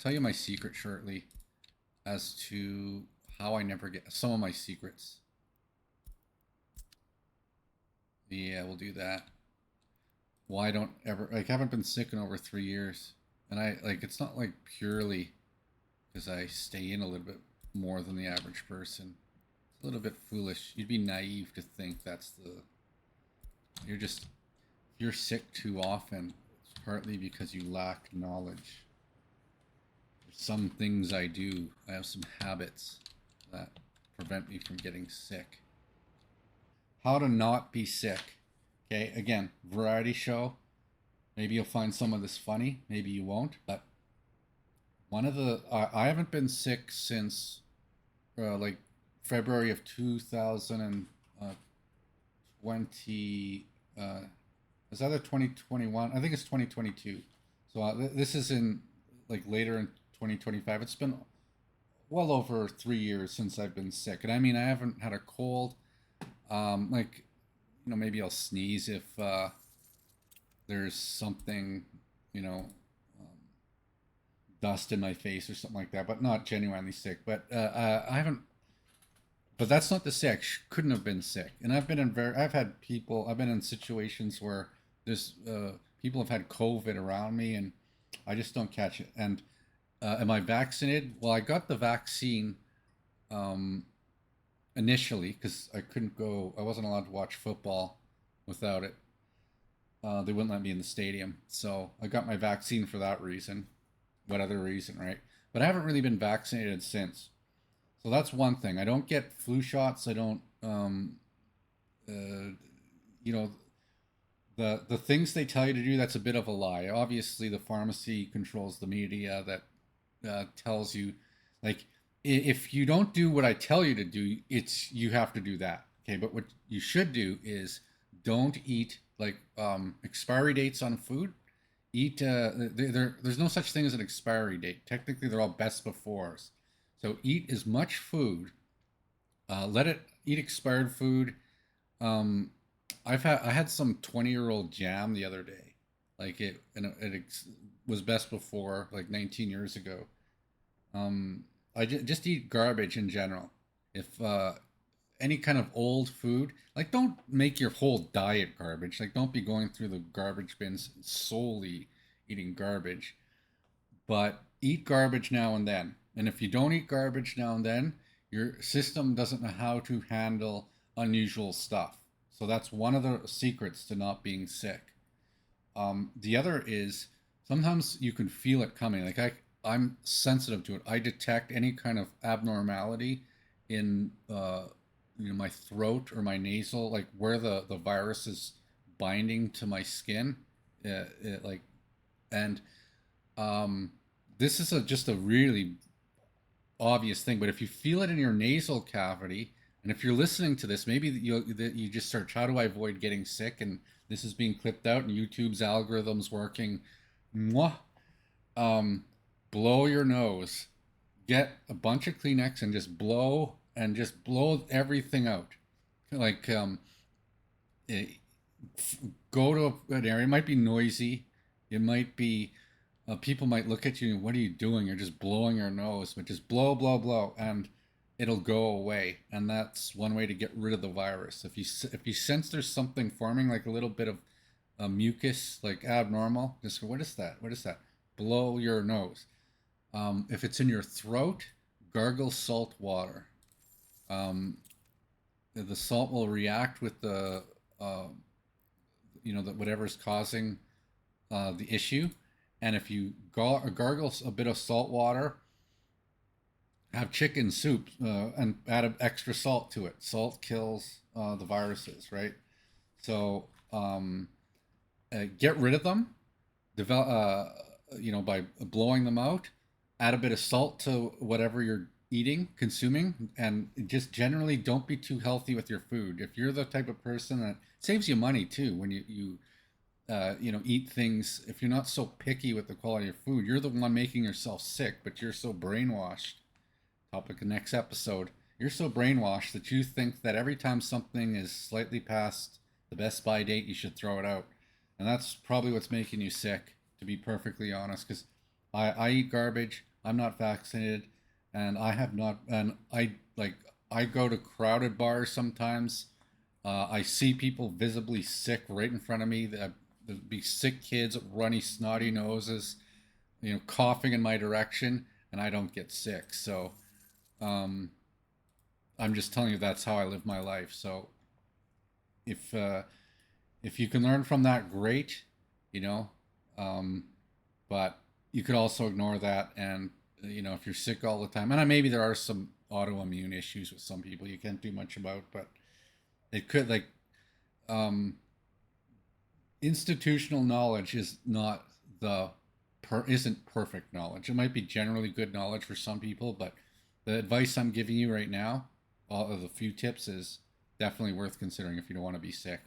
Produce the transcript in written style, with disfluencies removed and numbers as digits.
tell you my secret shortly as to how I never get some of my secrets. Yeah, we'll do that. Why don't ever like I haven't been sick in over 3 years, and I like it's not like purely because I stay in a little bit more than the average person. It's a little bit foolish. You'd be naive to think that's the you're just if you're sick too often. It's partly because you lack knowledge. There's some things I do. I have some habits that prevent me from getting sick. How to not be sick. Okay, again, variety show. Maybe you'll find some of this funny. Maybe you won't. But one of the I haven't been sick since like February of 2020. Is either 2021? I think it's 2022. So this is in like later in 2025. It's been well over 3 years since I've been sick, and I mean I haven't had a cold. Like maybe I'll sneeze if there's something you know dust in my face or something like that, but not genuinely sick. But I haven't. But that's not to say I couldn't have been sick. And I've had people. I've been in situations where there's people have had COVID around me, and I just don't catch it. And am I vaccinated? Well, I got the vaccine um, initially because I couldn't go. I wasn't allowed to watch football without it. They wouldn't let me in the stadium, so I got my vaccine for that reason. What other reason, right? But I haven't really been vaccinated since. So that's one thing. I don't get flu shots. I don't, uh, you know, the things they tell you to do. That's a bit of a lie. Obviously, the pharmacy controls the media that tells you, like, if you don't do what I tell you to do, it's you have to do that. Okay, but what you should do is don't eat like expiry dates on food. Eat. There's no such thing as an expiry date. Technically, they're all best befores. So eat as much food. Let it eat expired food. Um, I had some 20-year-old jam the other day, like it was best before like 19 years ago. Just eat garbage in general. If any kind of old food, like don't make your whole diet garbage. Like don't be going through the garbage bins solely eating garbage, but eat garbage now and then. And if you don't eat garbage now and then, your system doesn't know how to handle unusual stuff. So that's one of the secrets to not being sick. The other is sometimes you can feel it coming. I'm sensitive to it. I detect any kind of abnormality in my throat or my nasal, like where the virus is binding to my skin. Like and this is just a really obvious thing, but if you feel it in your nasal cavity, and if you're listening to this, maybe you just search how do I avoid getting sick, and this is being clipped out, and YouTube's algorithms working. Mwah. Um, Blow your nose, get a bunch of Kleenex, and just blow everything out. Like eh, go to an area. It might be noisy. It might be people might look at you and what are you doing? You're just blowing your nose, but just blow, blow, blow, and it'll go away. And that's one way to get rid of the virus. If you sense there's something forming, like a little bit of mucus, like abnormal, just go, what is that? What is that? Blow your nose. If it's in your throat, gargle salt water. Um, the salt will react with the whatever's causing the issue. And if you gargle a bit of salt water, have chicken soup and add extra salt to it. Salt kills the viruses, right? So get rid of them. Develop, by blowing them out. Add a bit of salt to whatever you're eating, consuming, and just generally don't be too healthy with your food. If you're the type of person that saves you money too when you eat things. If you're not so picky with the quality of food, you're the one making yourself sick, but you're so brainwashed. Topic of next episode. You're so brainwashed that you think that every time something is slightly past the best by date, you should throw it out. And that's probably what's making you sick, to be perfectly honest. Because I eat garbage. I'm not vaccinated, and I have not. And I go to crowded bars sometimes. I see people visibly sick right in front of me. There'd be sick kids, runny, snotty noses, coughing in my direction, and I don't get sick. So um, I'm just telling you that's how I live my life. So if uh, if you can learn from that, great, you know. Um, but you could also ignore that, and if you're sick all the time, and maybe there are some autoimmune issues with some people you can't do much about, but it could um, institutional knowledge is not the isn't perfect knowledge. It might be generally good knowledge for some people, but the advice I'm giving you right now, all of the few tips, is definitely worth considering if you don't want to be sick.